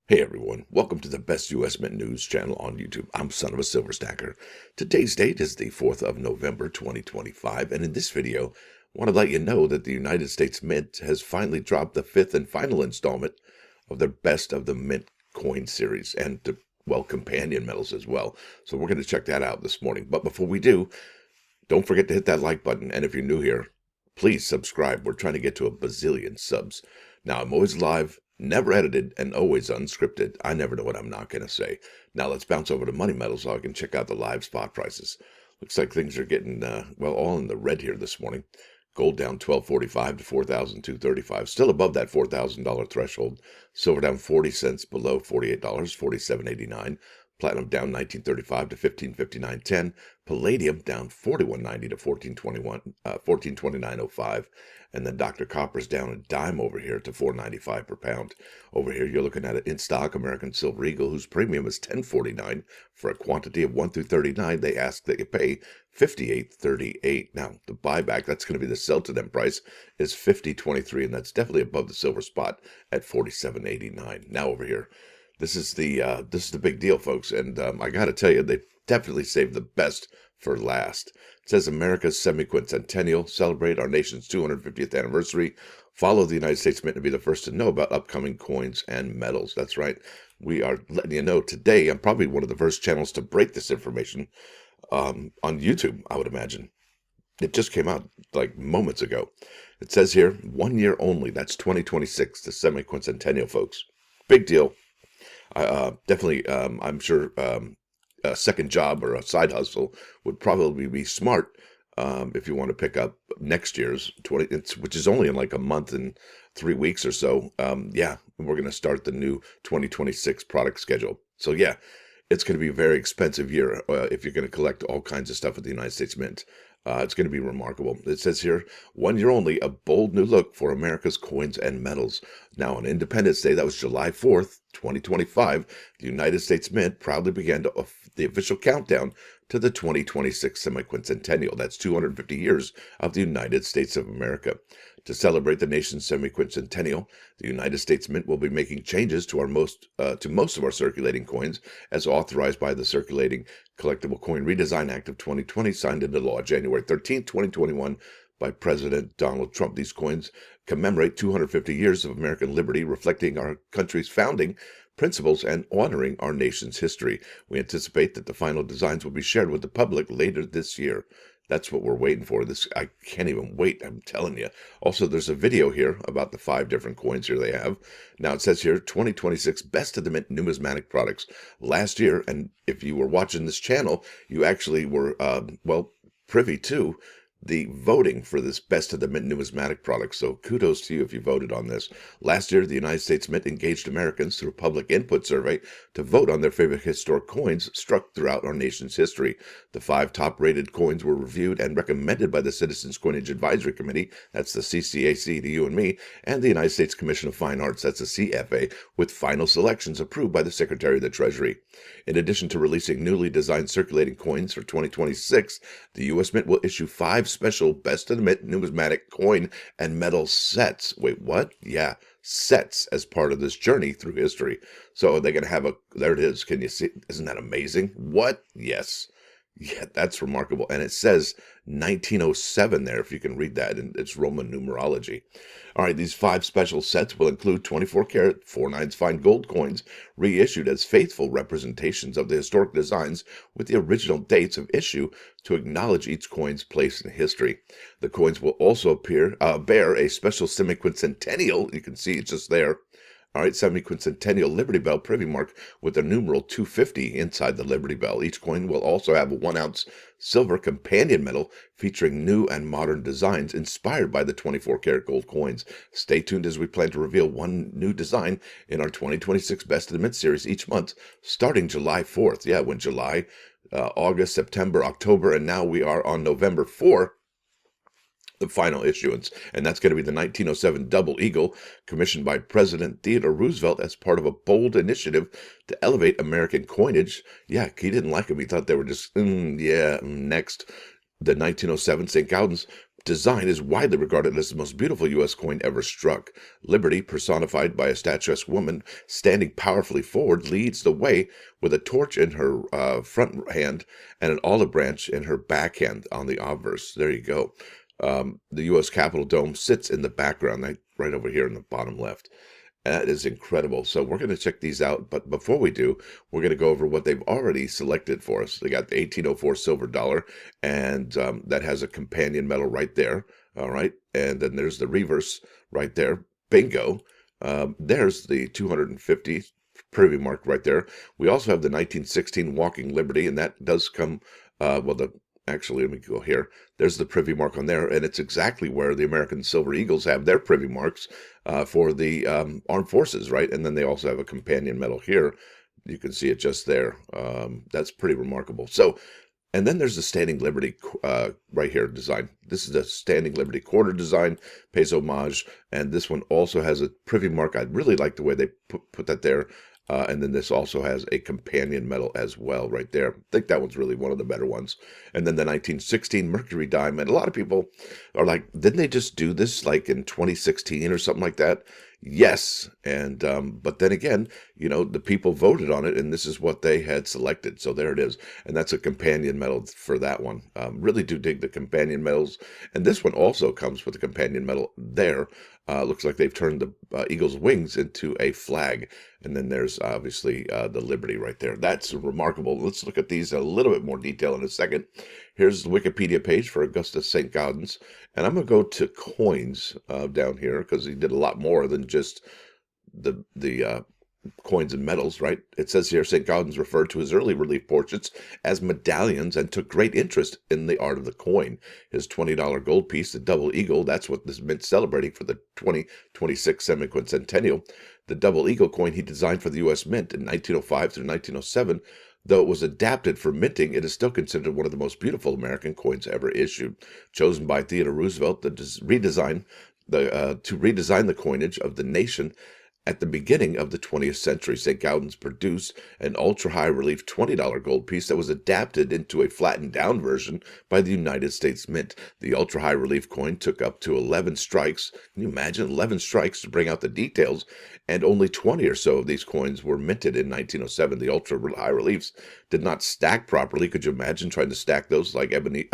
Hey everyone, welcome to the best U.S. Mint news channel on YouTube. I'm Son of a Silver Stacker. Today's date is the 4th of November 2025, and in this video, I want to let you know that the United States Mint has finally dropped the fifth and final installment of their Best of the Mint coin series, and companion medals as well. So we're going to check that out this morning. But before we do, don't forget to hit that like button, and if you're new here, please subscribe. We're trying to get to a bazillion subs. Now, I'm always live, never edited, and always unscripted. I never know what I'm not going to say. Now, let's bounce over to Money Metals so I can check out the live spot prices. Looks like things are getting, all in the red here this morning. Gold down 12.45 to 4,235, still above that $4,000 threshold. Silver down 40 cents below $48, 47.89. Platinum down 19.35 to 15.59.10. Palladium down 41.90 to 14.29.05. And then Dr. Copper's down a dime over here to 4.95 per pound. Over here, you're looking at an in-stock American Silver Eagle, whose premium is 10.49 for a quantity of 1 through 39. They ask that you pay 58.38. Now, the buyback, that's going to be the sell to them price, is 50.23, and that's definitely above the silver spot at 47.89. Now over here, this is the big deal, folks, and I got to tell you, they definitely saved the best for last. It says America's semi-quincentennial, celebrate our nation's 250th anniversary. Follow the United States Mint to be the first to know about upcoming coins and medals. That's right. We are letting you know today. I'm probably one of the first channels to break this information on YouTube, I would imagine. It just came out like moments ago. It says here, 1 year only. That's 2026, the semi-quincentennial, folks. Big deal. Definitely, I'm sure a second job or a side hustle would probably be smart if you want to pick up next year's which is only in like a month and 3 weeks or so. Yeah, we're going to start the new 2026 product schedule. So yeah, it's going to be a very expensive year if you're going to collect all kinds of stuff at the United States Mint. It's going to be remarkable. It says here, 1 year only, a bold new look for America's coins and medals. Now, on Independence Day, that was July 4th, 2025, the United States Mint proudly began the official countdown to the 2026 semi-quincentennial. That's 250 years of the United States of America. To celebrate the nation's semi-quincentennial, the United States Mint will be making changes to most of our circulating coins, as authorized by the Circulating Collectible Coin Redesign Act of 2020, signed into law January 13, 2021, by President Donald Trump. These coins commemorate 250 years of American liberty, reflecting our country's founding principles and honoring our nation's history. We anticipate that the final designs will be shared with the public later this year. That's what we're waiting for. I can't even wait, I'm telling you. Also, there's a video here about the 5 different coins here they have. Now, it says here, 2026 Best of the Mint numismatic products. Last year, and if you were watching this channel, you actually were, privy to the voting for this Best of the Mint numismatic products. So kudos to you if you voted on this. Last year, the United States Mint engaged Americans through a public input survey to vote on their favorite historic coins struck throughout our nation's history. The 5 top-rated coins were reviewed and recommended by the Citizens Coinage Advisory Committee, that's the CCAC to you and me, and the United States Commission of Fine Arts, that's the CFA, with final selections approved by the Secretary of the Treasury. In addition to releasing newly designed circulating coins for 2026, the U.S. Mint will issue 5 special Best of the Mint numismatic coin and medal sets. Wait, what? Yeah, sets as part of this journey through history. So they're going to have there it is. Can you see? Isn't that amazing? What? Yes. Yeah, that's remarkable. And it says 1907 there, if you can read that, and it's Roman numerology. All right, these 5 special sets will include 24-karat 4/9 fine gold coins, reissued as faithful representations of the historic designs with the original dates of issue to acknowledge each coin's place in history. The coins will also bear a special semi-quincentennial, you can see it's just there, all right, semi-quincentennial Liberty Bell privy mark with the numeral 250 inside the Liberty Bell. Each coin will also have a 1-ounce silver companion medal featuring new and modern designs inspired by the 24-karat gold coins. Stay tuned as we plan to reveal one new design in our 2026 Best of the Mint series each month, starting July 4th. Yeah, when July, August, September, October, and now we are on November 4th. The final issuance, and that's going to be the 1907 Double Eagle, commissioned by President Theodore Roosevelt as part of a bold initiative to elevate American coinage. Yeah, he didn't like them. He thought they were just, next. The 1907 Saint-Gaudens design is widely regarded as the most beautiful U.S. coin ever struck. Liberty, personified by a statuesque woman standing powerfully forward, leads the way with a torch in her front hand and an olive branch in her back hand on the obverse. There you go. The U.S. Capitol dome sits in the background, right over here in the bottom left. That is incredible. So we're going to check these out. But before we do, we're going to go over what they've already selected for us. They got the 1804 silver dollar, and that has a companion medal right there. All right. And then there's the reverse right there. Bingo. There's the 250 privy mark right there. We also have the 1916 Walking Liberty, and that does come, actually, let me go here. There's the privy mark on there, and it's exactly where the American Silver Eagles have their privy marks for the armed forces, right? And then they also have a companion medal here. You can see it just there. That's pretty remarkable. So, and then there's the Standing Liberty right here design. This is the Standing Liberty quarter design, pays homage, and this one also has a privy mark. I really like the way they put that there. And then this also has a companion medal as well right there. I think that one's really one of the better ones. And then the 1916 Mercury dime. And a lot of people are like, didn't they just do this like in 2016 or something like that? Yes. And but then again, the people voted on it, and this is what they had selected. So there it is. And that's a companion medal for that one. Really do dig the companion medals. And this one also comes with a companion medal there. Looks like they've turned the eagle's wings into a flag. And then there's obviously the Liberty right there. That's remarkable. Let's look at these in a little bit more detail in a second. Here's the Wikipedia page for Augustus Saint-Gaudens. And I'm going to go to coins down here because he did a lot more than just the coins and medals, right? It says here, Saint-Gaudens referred to his early relief portraits as medallions and took great interest in the art of the coin. His $20 gold piece, the double eagle, that's what this mint's celebrating for the 2026 semiquincentennial. The double eagle coin he designed for the U.S. Mint in 1905 through 1907. Though it was adapted for minting, it is still considered one of the most beautiful American coins ever issued. Chosen by Theodore Roosevelt to redesign the coinage of the nation at the beginning of the 20th century, Saint-Gaudens produced an ultra-high relief $20 gold piece that was adapted into a flattened down version by the United States Mint. The ultra-high relief coin took up to 11 strikes. Can you imagine 11 strikes to bring out the details? And only 20 or so of these coins were minted in 1907. The ultra-high reliefs did not stack properly. Could you imagine trying to stack those like ebony,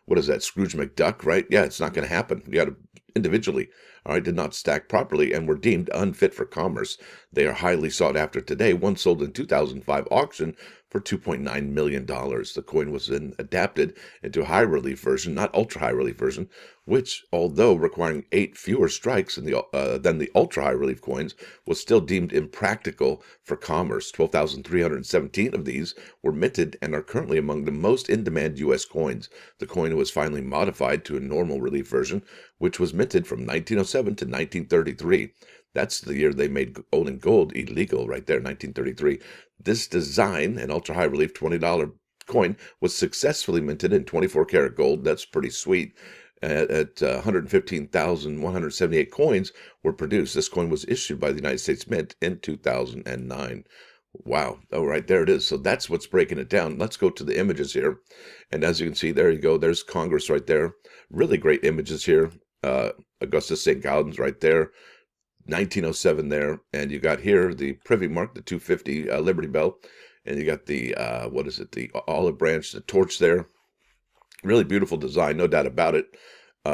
what is that, Scrooge McDuck, right? Yeah, it's not going to happen. You got to individually. All right, did not stack properly and were deemed unfit for commerce. They are highly sought after today. One sold in 2005 auction for $2.9 million. The coin was then adapted into a high relief version, not ultra high relief version, which, although requiring 8 fewer strikes than the ultra high relief coins, was still deemed impractical for commerce. 12,317 of these were minted and are currently among the most in-demand U.S. coins. The coin was finally modified to a normal relief version, which was minted from 1907 to 1933. That's the year they made owning gold illegal, right there, 1933. This design, an ultra-high relief $20 coin, was successfully minted in 24 karat gold. That's pretty sweet. At 115,178 coins were produced. This coin was issued by the United States Mint in 2009. Wow. All right, there it is. So that's what's breaking it down. Let's go to the images here. And as you can see, there you go. There's Congress right there. Really great images here. Augustus Saint-Gaudens right there. 1907 there, and you got here the privy mark, the 250 Liberty Bell, and you got the the olive branch, the torch there. Really beautiful design, no doubt about it.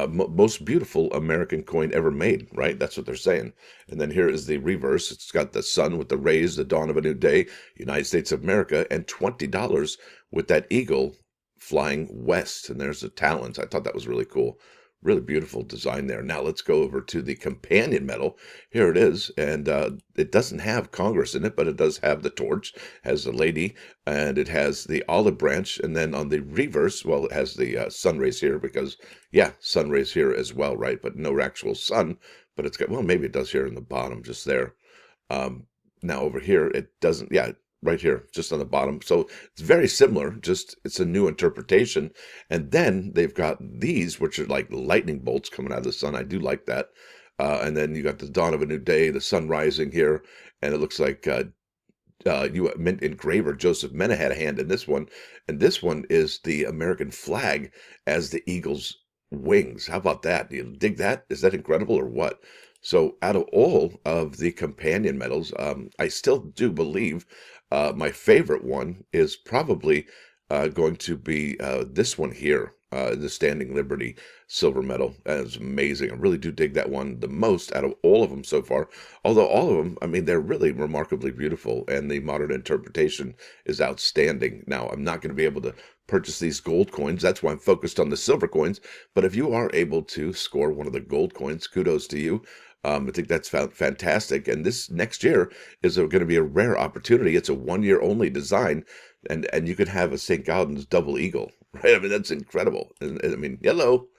Most beautiful American coin ever made, right? That's what they're saying. And then here is the reverse. It's got the sun with the rays, the dawn of a new day, United States of America, and $20 with that eagle flying west. And there's the talons. I thought that was really cool. Really beautiful design there. Now let's go over to the companion medal. Here it is, and it doesn't have Congress in it, but it does have the torch, has the lady, and it has the olive branch, and then on the reverse, well, it has the sun rays here because, yeah, sun rays here as well, right? But no actual sun, but it's got, well, maybe it does here in the bottom, just there. Now over here, it doesn't, yeah, right here, just on the bottom. So it's very similar, just it's a new interpretation. And then they've got these, which are like lightning bolts coming out of the sun. I do like that. And then you got the dawn of a new day, the sun rising here, and it looks like mint engraver Joseph Mena had a hand in this one. And this one is the American flag as the eagle's wings. How about that? Do you dig that? Is that incredible or what? So out of all of the companion medals, I still do believe my favorite one is probably going to be this one here, the Standing Liberty silver medal. That is amazing. I really do dig that one the most out of all of them so far. Although all of them, I mean, they're really remarkably beautiful, and the modern interpretation is outstanding. Now, I'm not going to be able to purchase these gold coins. That's why I'm focused on the silver coins. But if you are able to score one of the gold coins, kudos to you. I think that's fantastic. And this next year is going to be a rare opportunity. It's a 1 year only design, and you could have a St. Gaudens double eagle, right? I mean, that's incredible. And I mean, hello,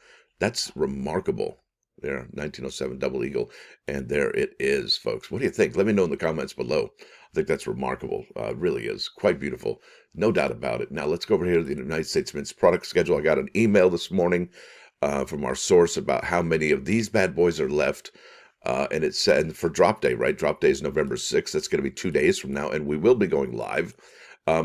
that's remarkable. There, 1907 double eagle, and there it is, folks. What do you think? Let me know in the comments below. I think that's remarkable. Really is quite beautiful, no doubt about it. Now let's go over here to the United States Mint's product schedule. I got an email this morning from our source about how many of these bad boys are left. And it said for drop day, right? Drop day is November 6th. That's going to be 2 days from now, and we will be going live.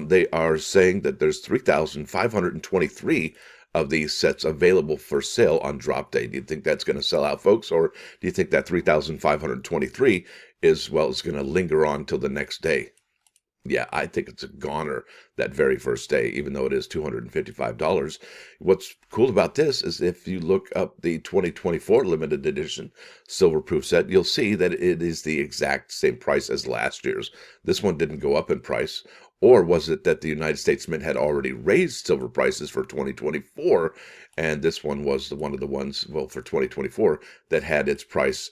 They are saying that there's 3,523 of these sets available for sale on drop day. Do you think that's going to sell out, folks? Or do you think that 3,523 is, well, it's going to linger on till the next day? Yeah, I think it's a goner that very first day, even though it is $255. What's cool about this is if you look up the 2024 limited edition silver-proof set, you'll see that it is the exact same price as last year's. This one didn't go up in price. Or was it that the United States Mint had already raised silver prices for 2024, and this one was one of the ones, well, for 2024 that had its price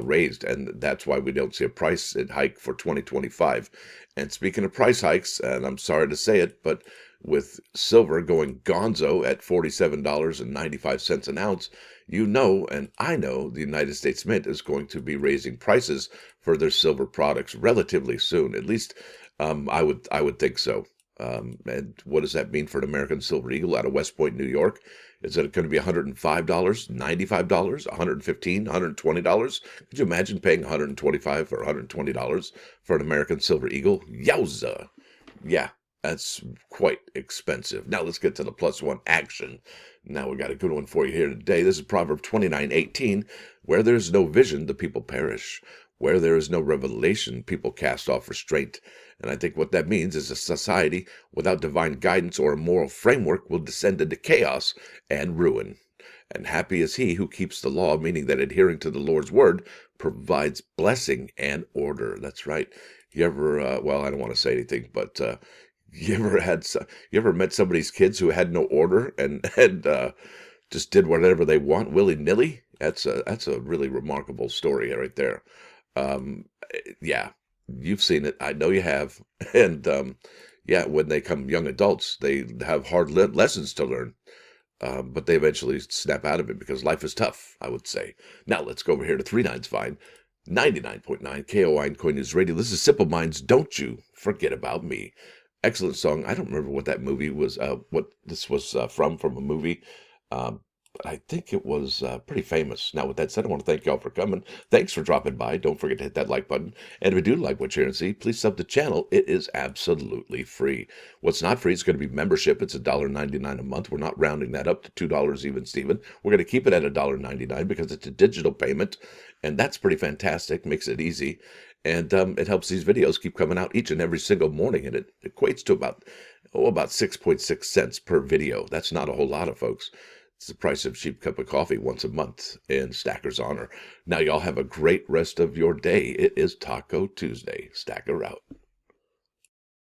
raised, and that's why we don't see a price hike for 2025. And speaking of price hikes, and I'm sorry to say it, but with silver going gonzo at $47.95 an ounce, you know, and I know the United States Mint is going to be raising prices for their silver products relatively soon. At least I would think so. And what does that mean for an American Silver Eagle out of West Point, New York? Is it going to be $105, $95, $115, $120? Could you imagine paying $125 or $120 for an American Silver Eagle? Yowza! Yeah, that's quite expensive. Now let's get to the plus one action. Now we got a good one for you here today. This is Proverb 29:18. Where there is no vision, the people perish. Where there is no revelation, people cast off restraint. And I think what that means is a society without divine guidance or a moral framework will descend into chaos and ruin. And happy is he who keeps the law, meaning that adhering to the Lord's word provides blessing and order. That's right. You ever, well, I don't want to say anything, but you ever met somebody's kids who had no order and just did whatever they want willy-nilly? That's a really remarkable story right there. Yeah, you've seen it. I know you have. And yeah, when they come young adults, they have hard lessons to learn. But they eventually snap out of it because life is tough, I would say. Now let's go over here to 39's Fine, 99.9 KOI Coin News Radio. This is Simple Minds. Don't you forget about me. Excellent song. I don't remember what that movie was, what this was from a movie. But I think it was pretty famous. Now, with that said, I want to thank y'all for coming. Thanks for dropping by. Don't forget to hit that like button. And if you do like what you're hearing and see, please sub the channel. It is absolutely free. What's not free is going to be membership. It's $1.99 a month. We're not rounding that up to $2 even, Steven. We're going to keep it at $1.99 because it's a digital payment. And that's pretty fantastic. Makes it easy. And it helps these videos keep coming out each and every single morning. And it equates to about 6.6 cents per video. That's not a whole lot of folks. It's the price of a cheap cup of coffee once a month in Stacker's honor. Now, y'all have a great rest of your day. It is Taco Tuesday. Stacker out.